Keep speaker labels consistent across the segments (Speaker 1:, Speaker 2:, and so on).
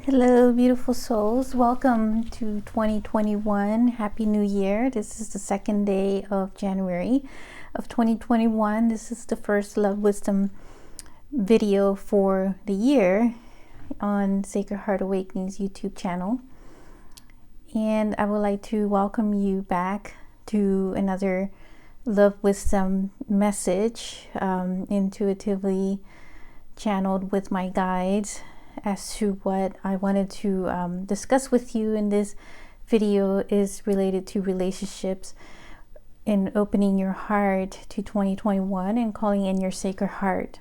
Speaker 1: Hello, beautiful souls. Welcome to 2021. Happy New Year. This is the second day of January of 2021. This is the first Love Wisdom video for the year on Sacred Heart Awakening's YouTube channel. And I would like to welcome you back to another Love Wisdom message, intuitively channeled with my guides, as to what I wanted to discuss with you in this video is related to relationships and opening your heart to 2021 and calling in your sacred heart.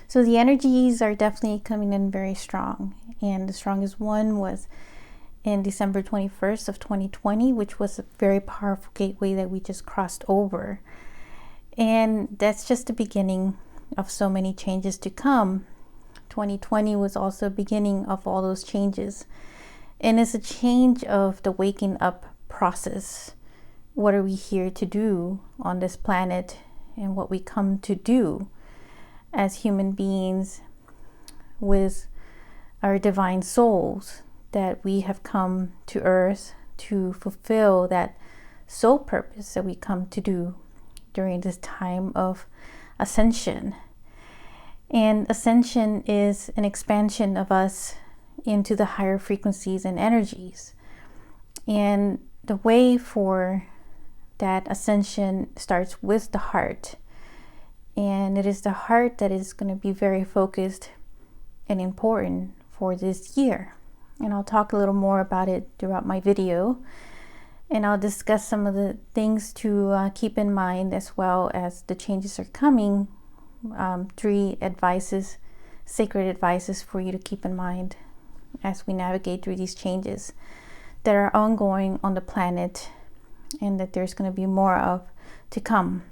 Speaker 1: So the energies are definitely coming in very strong, and the strongest one was in December 21st of 2020, which was a very powerful gateway that we just crossed over. And that's just the beginning of so many changes to come. 2020 was also the beginning of all those changes, and it's a change of the waking up process. What are we here to do on this planet, and what we come to do as human beings with our divine souls, that we have come to earth to fulfill that soul purpose that we come to do during this time of ascension. And ascension is an expansion of us into the higher frequencies and energies. And the way for that ascension starts with the heart. And it is the heart that is going to be very focused and important for this year. And I'll talk a little more about it throughout my video. And I'll discuss some of the things to keep in mind, as well as the changes are coming. 3 advices, sacred advices for you to keep in mind as we navigate through these changes that are ongoing on the planet, and that there's going to be more of to come.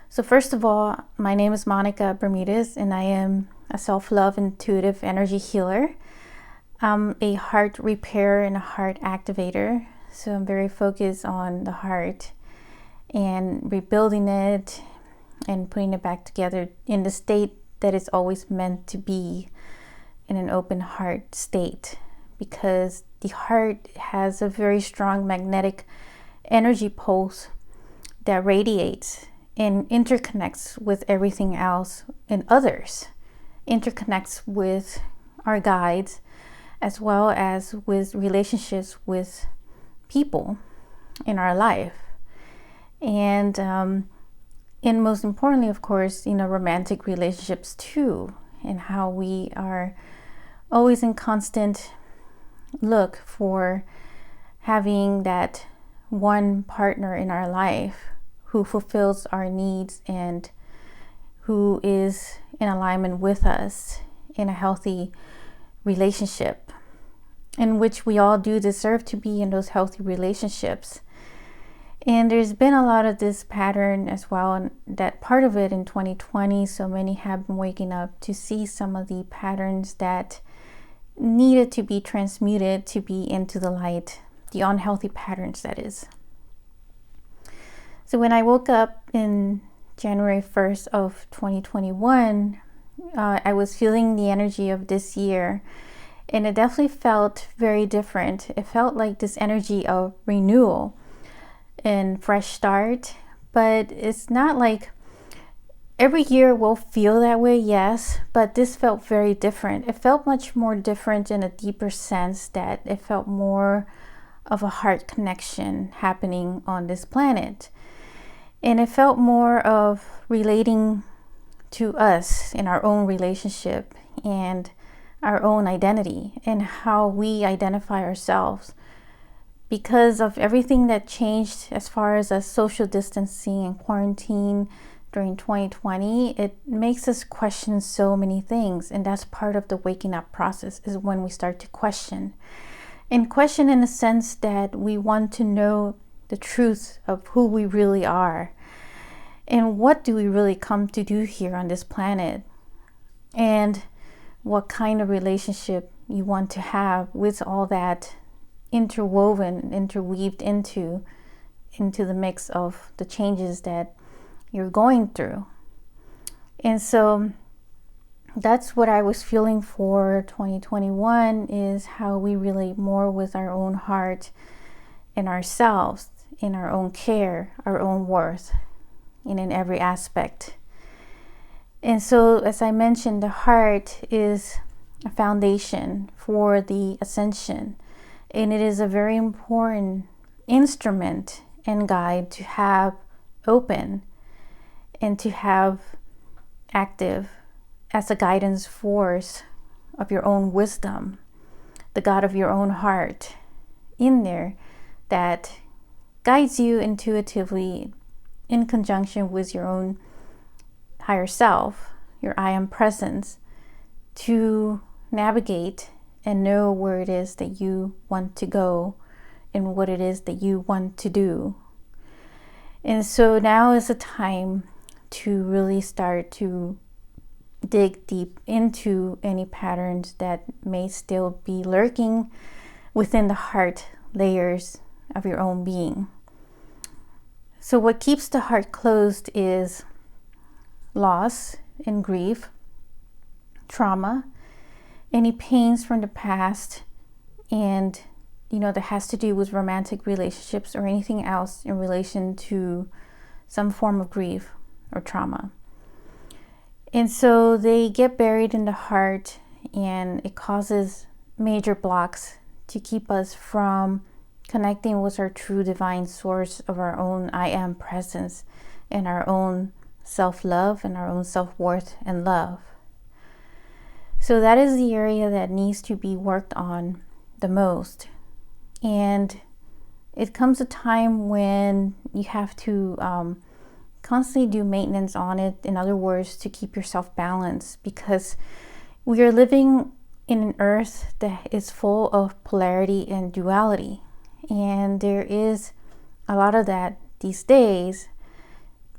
Speaker 1: So first of all, my name is Monica Bermudez, and I am a self-love intuitive energy healer. I'm a heart repair and a heart activator. So I'm very focused on the heart and rebuilding it and putting it back together in the state that it's always meant to be, in an open heart state, because the heart has a very strong magnetic energy pulse that radiates and interconnects with everything else and others, interconnects with our guides, as well as with relationships with people in our life. And most importantly, of course, romantic relationships too, and how we are always in constant look for having that one partner in our life who fulfills our needs and who is in alignment with us in a healthy relationship, in which we all do deserve to be in those healthy relationships. And there's been a lot of this pattern as well, and that part of it in 2020, so many have been waking up to see some of the patterns that needed to be transmuted to be into the light, the unhealthy patterns, that is. So when I woke up in January 1st of 2021, I was feeling the energy of this year, and it definitely felt very different. It felt like this energy of renewal and fresh start, but it's not like every year will feel that way, yes, but this felt very different. It felt much more different in a deeper sense, that it felt more of a heart connection happening on this planet. And it felt more of relating to us in our own relationship and our own identity and how we identify ourselves. Because of everything that changed as far as social distancing and quarantine during 2020, it makes us question so many things. And that's part of the waking up process, is when we start to question. And question in the sense that we want to know the truth of who we really are. And what do we really come to do here on this planet? And what kind of relationship you want to have with all that interwoven, interweaved into the mix of the changes that you're going through. And so that's what I was feeling for 2021, is how we relate more with our own heart and ourselves, in our own care, our own worth, and in every aspect. And so, as I mentioned, the heart is a foundation for the ascension, and it is a very important instrument and guide to have open and to have active as a guidance force of your own wisdom, the God of your own heart in there that guides you intuitively in conjunction with your own higher self, your I am presence, to navigate and know where it is that you want to go and what it is that you want to do. And so now is the time to really start to dig deep into any patterns that may still be lurking within the heart layers of your own being. So what keeps the heart closed is loss and grief, trauma, any pains from the past, and that has to do with romantic relationships or anything else in relation to some form of grief or trauma. And so they get buried in the heart, and it causes major blocks to keep us from connecting with our true divine source of our own I am presence and our own self-love and our own self-worth and love. So that is the area that needs to be worked on the most. And it comes a time when you have to constantly do maintenance on it. In other words, to keep yourself balanced, because we are living in an earth that is full of polarity and duality. And there is a lot of that these days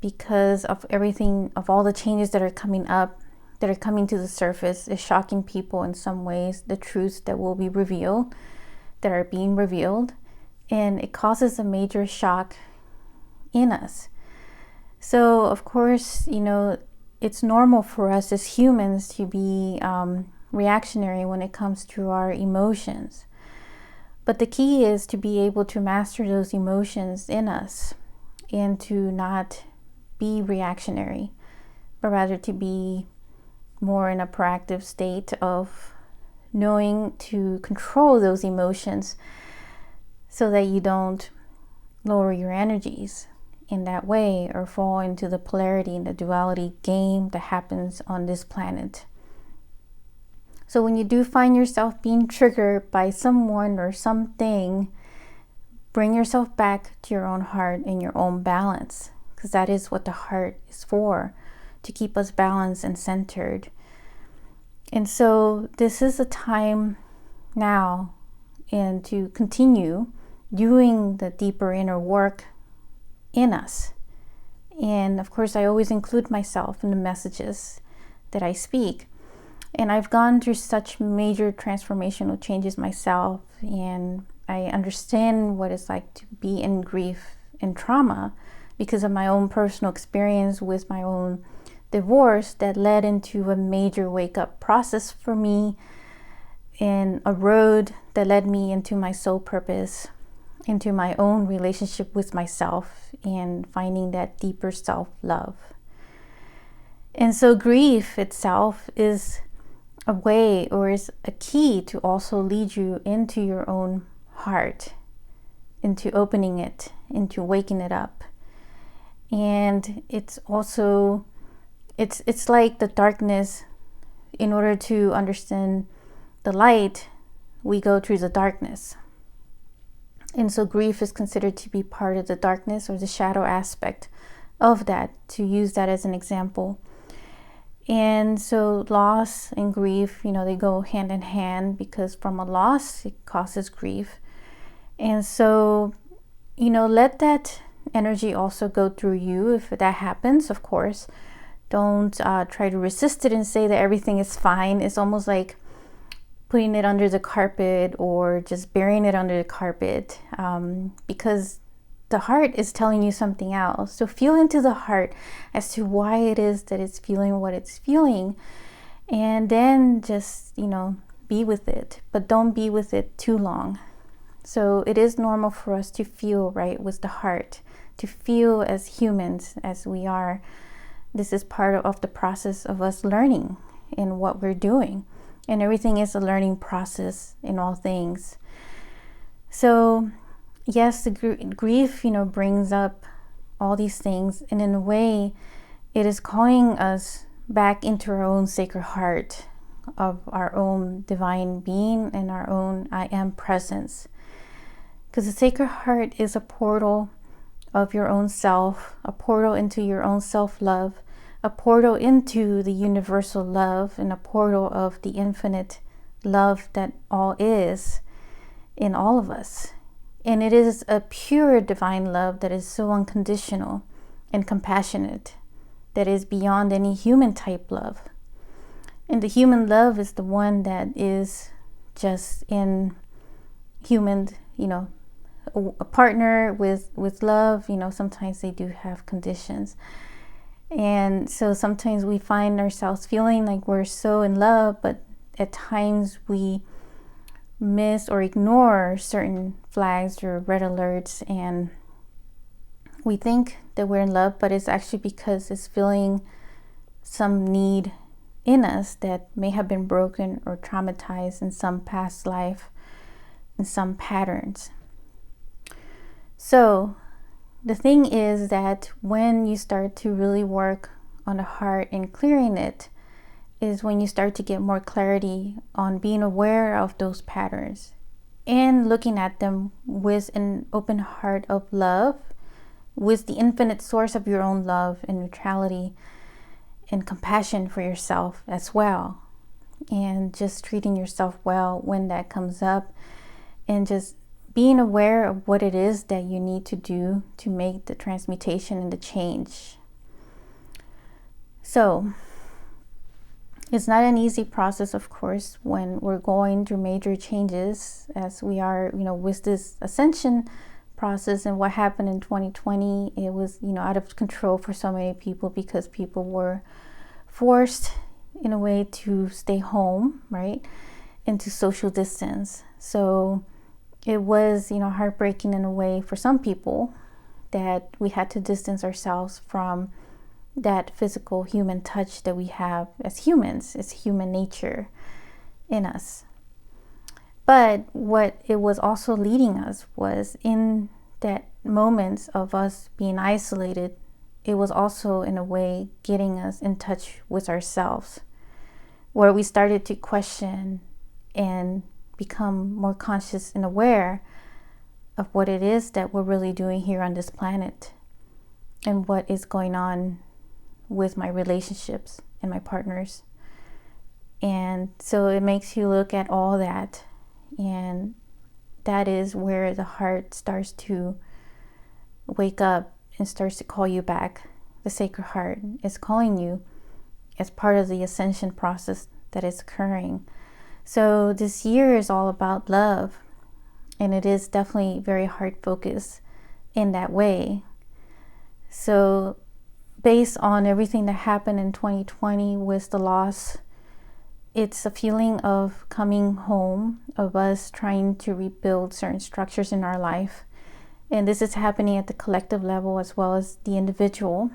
Speaker 1: because of everything, of all the changes that are coming up, that are coming to the surface, is shocking people in some ways, the truths that will be revealed, that are being revealed, and it causes a major shock in us. So of course, it's normal for us as humans to be reactionary when it comes to our emotions. But the key is to be able to master those emotions in us and to not be reactionary, but rather to be more in a proactive state of knowing to control those emotions so that you don't lower your energies in that way or fall into the polarity and the duality game that happens on this planet. So when you do find yourself being triggered by someone or something, bring yourself back to your own heart and your own balance, because that is what the heart is for, to keep us balanced and centered. And so this is a time now, and to continue doing the deeper inner work in us. And of course, I always include myself in the messages that I speak. And I've gone through such major transformational changes myself, and I understand what it's like to be in grief and trauma because of my own personal experience with my own divorce that led into a major wake-up process for me, and a road that led me into my soul purpose, into my own relationship with myself and finding that deeper self-love. And so grief itself is a way, or is a key, to also lead you into your own heart, into opening it, into waking it up. And it's also, it's like the darkness. In order to understand the light, we go through the darkness. And so grief is considered to be part of the darkness or the shadow aspect of that, to use that as an example. And so loss and grief, they go hand in hand, because from a loss, it causes grief. And so, let that energy also go through you if that happens, of course. Don't try to resist it and say that everything is fine. It's almost like putting it under the carpet or just burying it under the carpet, because the heart is telling you something else. So feel into the heart as to why it is that it's feeling what it's feeling, And then just, be with it, but don't be with it too long. So it is normal for us to feel, right, with the heart, to feel as humans as we are. This is part of the process of us learning in what we're doing. And everything is a learning process in all things. So yes, the grief, brings up all these things. And in a way, it is calling us back into our own sacred heart of our own divine being and our own I am presence. Because the sacred heart is a portal of your own self, a portal into your own self-love, a portal into the universal love, and a portal of the infinite love that all is in all of us. And it is a pure divine love that is so unconditional and compassionate, that is beyond any human type love. And the human love is the one that is just in human, a partner with love. Sometimes they do have conditions. And so sometimes we find ourselves feeling like we're so in love, but at times we miss or ignore certain flags or red alerts, and we think that we're in love, but it's actually because it's feeling some need in us that may have been broken or traumatized in some past life, in some patterns. So the thing is that when you start to really work on the heart and clearing it, is when you start to get more clarity on being aware of those patterns and looking at them with an open heart of love, with the infinite source of your own love and neutrality and compassion for yourself as well. And just treating yourself well when that comes up, and just being aware of what it is that you need to do to make the transmutation and the change. So it's not an easy process, of course, when we're going through major changes, as we are, with this ascension process. And what happened in 2020, it was, out of control for so many people, because people were forced in a way to stay home, right, and to social distance. So it was, heartbreaking in a way for some people that we had to distance ourselves from that physical human touch that we have as humans. It's human nature in us. But what it was also leading us was, in that moments of us being isolated, it was also in a way getting us in touch with ourselves, where we started to question and become more conscious and aware of what it is that we're really doing here on this planet, and what is going on with my relationships and my partners. And so it makes you look at all that, and that is where the heart starts to wake up and starts to call you back. The sacred heart is calling you as part of the ascension process that is occurring. So this year is all about love, and it is definitely very heart focused in that way. So based on everything that happened in 2020 with the loss, it's a feeling of coming home, of us trying to rebuild certain structures in our life. And this is happening at the collective level as well as the individual,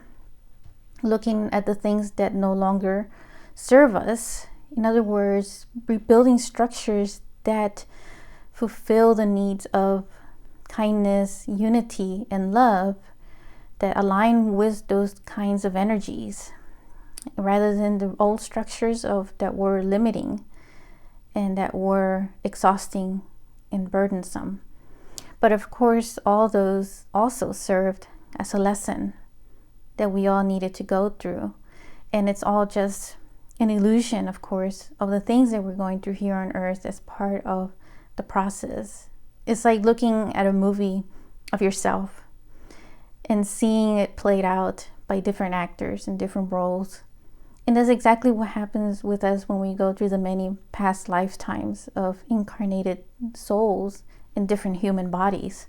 Speaker 1: looking at the things that no longer serve us. In other words, rebuilding structures that fulfill the needs of kindness, unity, and love, that align with those kinds of energies, rather than the old structures that were limiting and that were exhausting and burdensome. But of course, all those also served as a lesson that we all needed to go through. And it's all just an illusion, of course, of the things that we're going through here on earth as part of the process. It's like looking at a movie of yourself and seeing it played out by different actors in different roles. And that's exactly what happens with us when we go through the many past lifetimes of incarnated souls in different human bodies.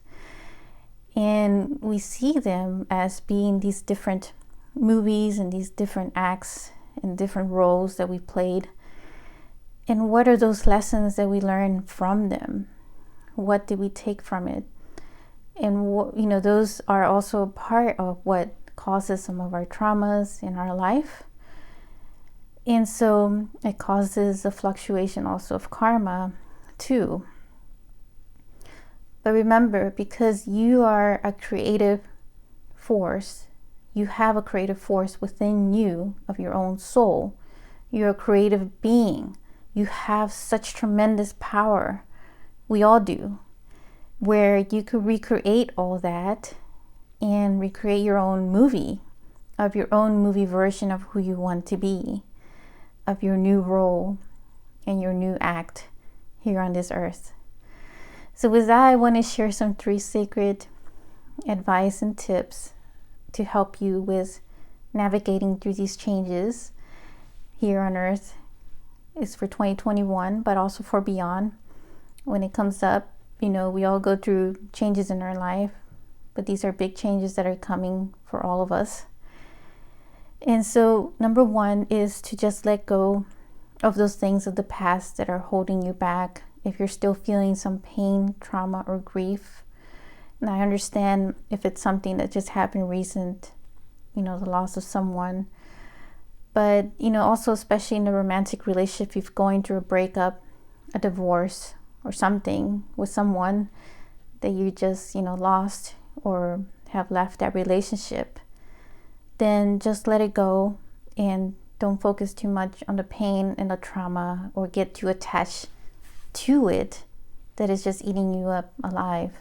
Speaker 1: And we see them as being these different movies and these different acts and different roles that we played. And what are those lessons that we learned from them? What did we take from it? And those are also a part of what causes some of our traumas in our life. And so it causes a fluctuation also of karma too. But remember, because you are a creative force, you have a creative force within you of your own soul. You're a creative being. You have such tremendous power. We all do. Where you could recreate all that and recreate your own movie, of your own movie version of who you want to be, of your new role and your new act here on this earth. So with that, I want to share some 3 sacred advice and tips to help you with navigating through these changes here on earth. It's for 2021, but also for beyond. When it comes up, we all go through changes in our life, but these are big changes that are coming for all of us. And so number 1 is to just let go of those things of the past that are holding you back. If you're still feeling some pain, trauma, or grief, and I understand if it's something that just happened recent, the loss of someone, but also especially in a romantic relationship, if you're going through a breakup, a divorce, or something with someone that you just lost or have left that relationship, then just let it go and don't focus too much on the pain and the trauma or get too attached to it that is just eating you up alive.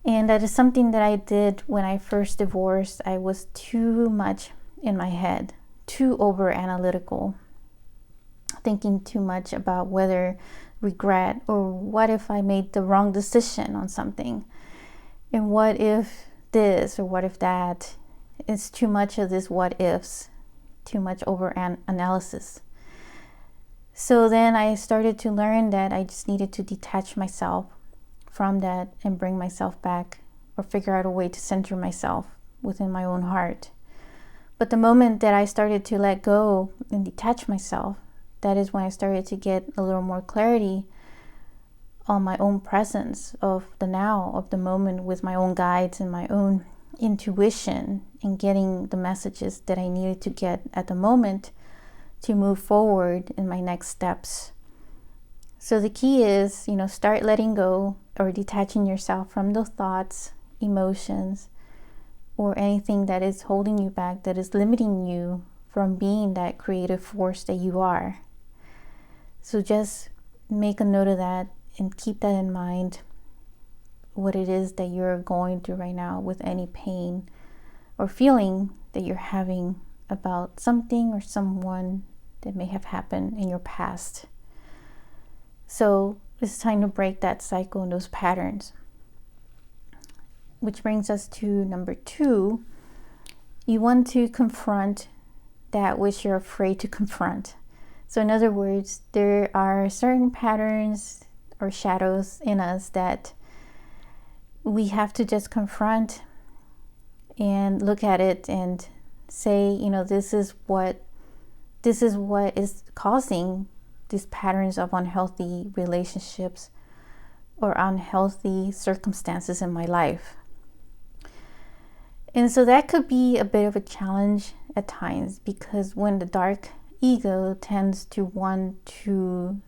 Speaker 1: And that is something that I did when I first divorced. I was too much in my head, too over analytical, thinking too much about whether regret or what if I made the wrong decision on something, and what if this or what if that. It's too much of this what ifs, too much over analysis. So then I started to learn that I just needed to detach myself from that and bring myself back, or figure out a way to center myself within my own heart. But the moment that I started to let go and detach myself, that is when I started to get a little more clarity on my own presence of the now, of the moment, with my own guides and my own intuition, and getting the messages that I needed to get at the moment to move forward in my next steps. So the key is, start letting go or detaching yourself from those thoughts, emotions, or anything that is holding you back, that is limiting you from being that creative force that you are. So just make a note of that and keep that in mind, what it is that you're going through right now with any pain or feeling that you're having about something or someone that may have happened in your past. So it's time to break that cycle and those patterns. Which brings us to number 2. You want to confront that which you're afraid to confront. So in other words, there are certain patterns or shadows in us that we have to just confront and look at it and say, this is what is causing these patterns of unhealthy relationships or unhealthy circumstances in my life. And so that could be a bit of a challenge at times, because when the dark ego tends to want to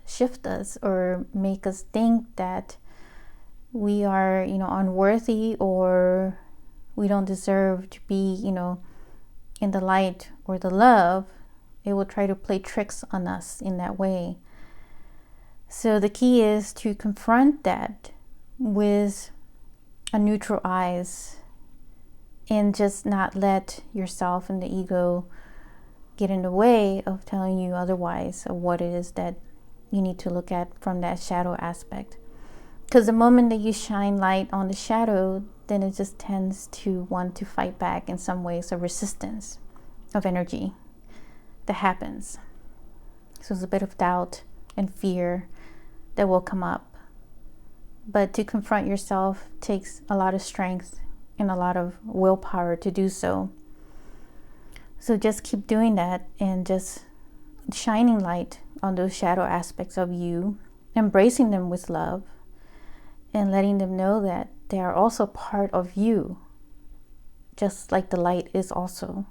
Speaker 1: shift us or make us think that we are, unworthy, or we don't deserve to be, in the light or the love, it will try to play tricks on us in that way. So the key is to confront that with a neutral eyes, and just not let yourself and the ego get in the way of telling you otherwise, of what it is that you need to look at from that shadow aspect. Because the moment that you shine light on the shadow, then it just tends to want to fight back in some ways, a resistance of energy that happens. So there's a bit of doubt and fear that will come up. But to confront yourself takes a lot of strength and a lot of willpower to do so. So just keep doing that and just shining light on those shadow aspects of you, embracing them with love, and letting them know that they are also part of you, just like the light is also.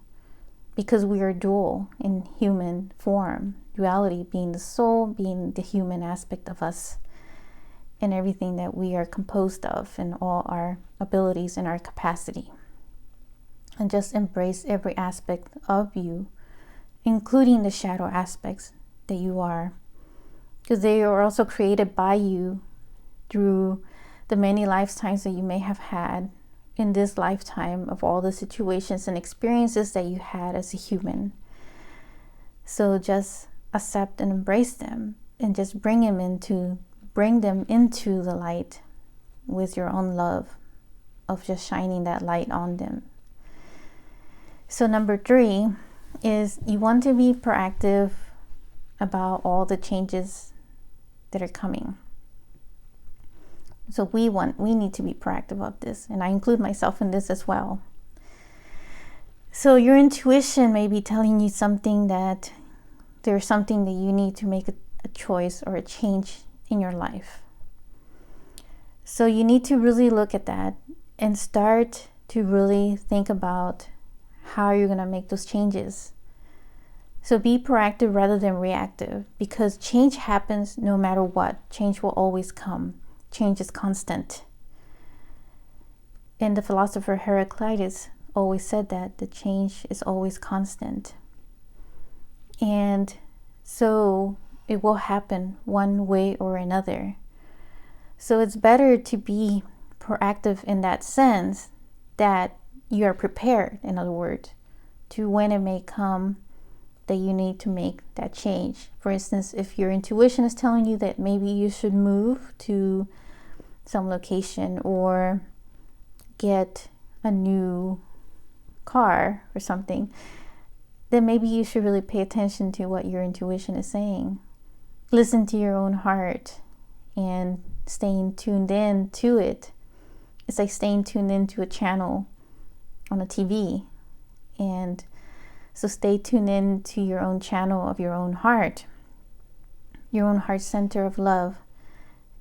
Speaker 1: Because we are dual in human form, duality being the soul, being the human aspect of us, and everything that we are composed of, and all our abilities and our capacity. And just embrace every aspect of you, including the shadow aspects that you are, because they are also created by you through the many lifetimes that you may have had in this lifetime of all the situations and experiences that you had as a human. So just accept and embrace them, and just bring them into the light with your own love of just shining that light on them. So number 3 is you want to be proactive about all the changes that are coming. So we need to be proactive of this, and I include myself in this as well. So your intuition may be telling you something, that there's something that you need to make a choice or a change in your life. So you need to really look at that and start to really think about how you're going to make those changes. So be proactive rather than reactive, because change happens no matter what. Change will always come. Change is constant. And the philosopher Heraclitus always said that the change is always constant. And so it will happen one way or another. So it's better to be proactive in that sense, that you are prepared, in other words, to when it may come that you need to make that change. For instance, if your intuition is telling you that maybe you should move to some location or get a new car or something, then maybe you should really pay attention to what your intuition is saying. Listen to your own heart and staying tuned in to it. It's like staying tuned into a channel on a TV. And so stay tuned in to your own channel of your own heart center of love,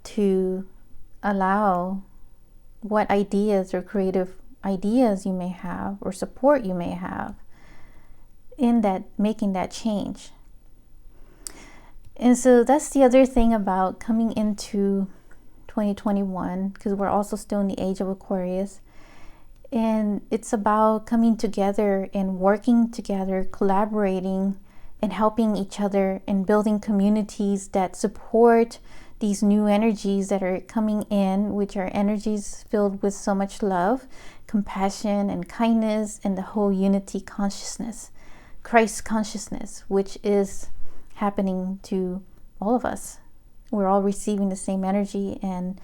Speaker 1: to allow what ideas or creative ideas you may have or support you may have in that, making that change. And so that's the other thing about coming into 2021, because we're also still in the age of Aquarius. And it's about coming together and working together, collaborating and helping each other, and building communities that support these new energies that are coming in, which are energies filled with so much love, compassion, and kindness, and the whole unity consciousness, Christ consciousness, which is happening to all of us. We're all receiving the same energy, and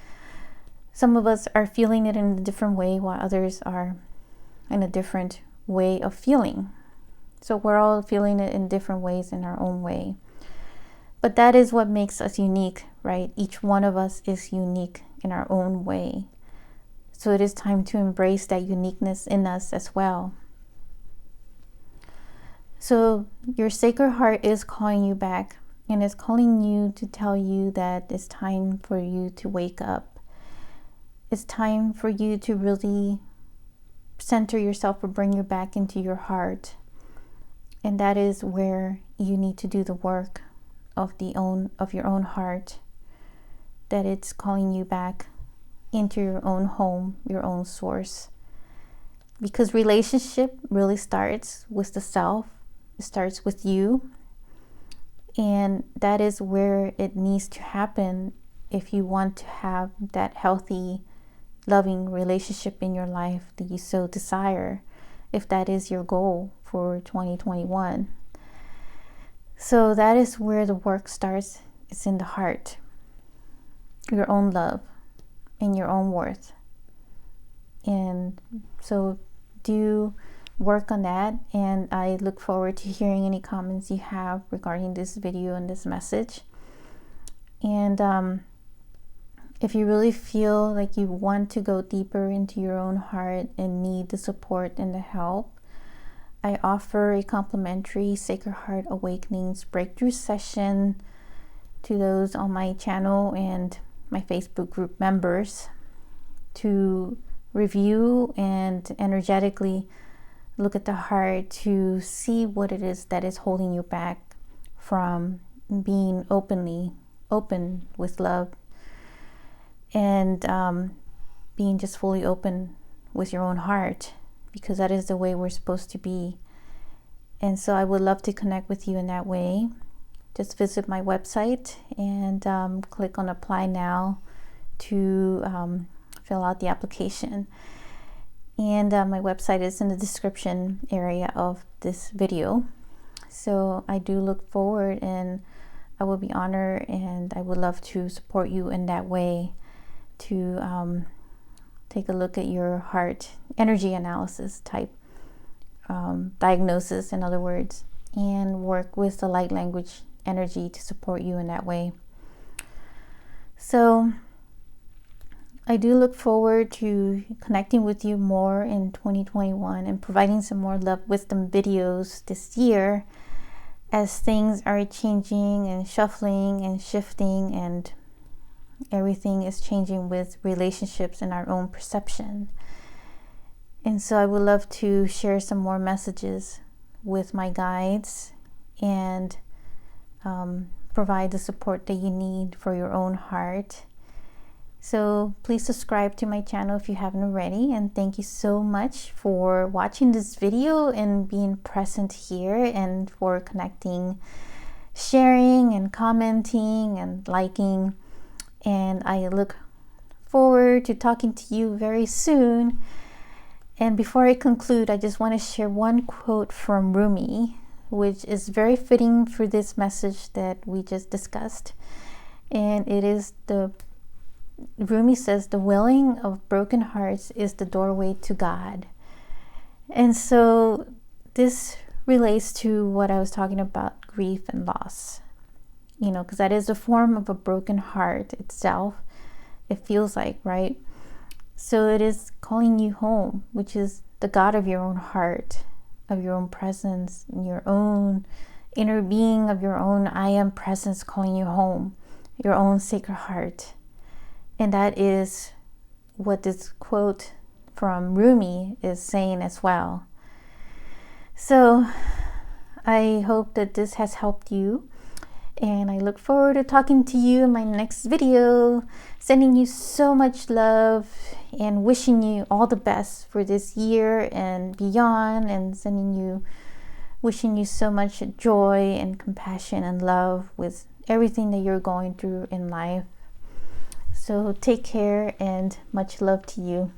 Speaker 1: some of us are feeling it in a different way, while others are in a different way of feeling. So we're all feeling it in different ways in our own way. But that is what makes us unique, right? Each one of us is unique in our own way. So it is time to embrace that uniqueness in us as well. So your sacred heart is calling you back, and is calling you to tell you that it's time for you to wake up. It's time for you to really center yourself or bring you back into your heart. And that is where you need to do the work of your own heart. That it's calling you back into your own home, your own source. Because relationship really starts with the self. It starts with you. And that is where it needs to happen if you want to have that healthy, loving relationship in your life that you so desire, if that is your goal for 2021. So that is where the work starts. It's in the heart, your own love and your own worth. And so do work on that, and I look forward to hearing any comments you have regarding this video and this message. And if you really feel like you want to go deeper into your own heart and need the support and the help, I offer a complimentary Sacred Heart Awakenings breakthrough session to those on my channel and my Facebook group members to review and energetically look at the heart to see what it is that is holding you back from being open with love, and being just fully open with your own heart, because that is the way we're supposed to be. And so I would love to connect with you in that way. Just visit my website and click on apply now to fill out the application. And my website is in the description area of this video. So I do look forward, and I will be honored, and I would love to support you in that way to take a look at your heart energy analysis type diagnosis, in other words, and work with the light language energy to support you in that way. So I do look forward to connecting with you more in 2021 and providing some more love wisdom videos this year, as things are changing and shuffling and shifting, and everything is changing with relationships and our own perception. And so I would love to share some more messages with my guides and provide the support that you need for your own heart. So please subscribe to my channel if you haven't already, and thank you so much for watching this video and being present here, and for connecting, sharing and commenting and liking. And I look forward to talking to you very soon. And before I conclude, I just want to share one quote from Rumi, which is very fitting for this message that we just discussed. And it is Rumi says, "The willing of broken hearts is the doorway to God." And so this relates to what I was talking about, grief and loss. Because that is a form of a broken heart itself. It feels like, right? So it is calling you home, which is the God of your own heart, of your own presence, your own inner being, of your own I am presence calling you home, your own sacred heart. And that is what this quote from Rumi is saying as well. So I hope that this has helped you, and I look forward to talking to you in my next video, sending you so much love and wishing you all the best for this year and beyond, and wishing you so much joy and compassion and love with everything that you're going through in life. So take care, and much love to you.